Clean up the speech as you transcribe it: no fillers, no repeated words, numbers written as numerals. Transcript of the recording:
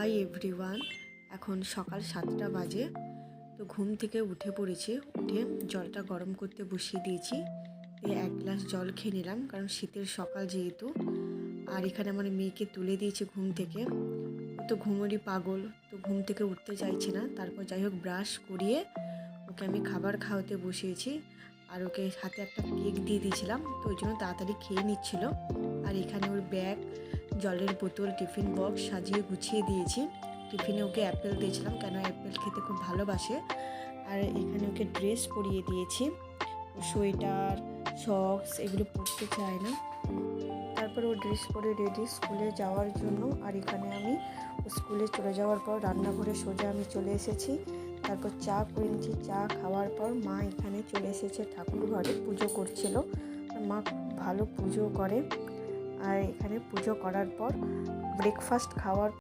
Hi everyone, এখন সকাল 7টা বাজে। তো ঘুম থেকে উঠে পড়েছি। উঠে জলটা গরম করতে বসিয়ে দিয়েছি। দিয়ে 1 গ্লাস জল খেয়ে নিলাম, কারণ শীতের সকাল যেহেতু। আর এখানে আমার মেয়েকে তুলে দিয়েছি ঘুম থেকে। ও তো ঘুমোরই পাগল, তো ঘুম থেকে উঠতে চাইছে না। তারপর যাই হোক ব্রাশ করিয়ে ওকে আমি খাবার খাওয়াতে বসিয়েছি। আর ওকে হাতে একটা কেক দিয়ে দিয়েছিলাম, তো ওই জন্য তাড়াতাড়ি খেয়ে নিচ্ছিল। আর এখানে ওর ব্যাগ, জলের বোতল, টিফিন বক্স সাজিয়ে গুছিয়ে দিয়েছি। টিফিনে ওকে অ্যাপেল দিয়েছিলাম, কেন অ্যাপেল খেতে খুব ভালোবাসে। আর এখানে ওকে ড্রেস পরিয়ে দিয়েছি। সোয়েটার, সক্স এগুলো পরতে চায় না। তারপর ও ড্রেস পরে রেডি স্কুলে যাওয়ার জন্য। আর এখানে আমি স্কুলে চলে যাওয়ার পর রান্নাঘরে সোজা আমি চলে এসেছি। তারপর চা করে নিয়েছি। চা খাওয়ার পর মা এখানে চলে এসেছে ঠাকুর ঘরে, পুজো করছিল। মা খুব ভালো পুজো করে। আর এখানে পুজো করার পর ব্রেকফাস্ট খাওয়ার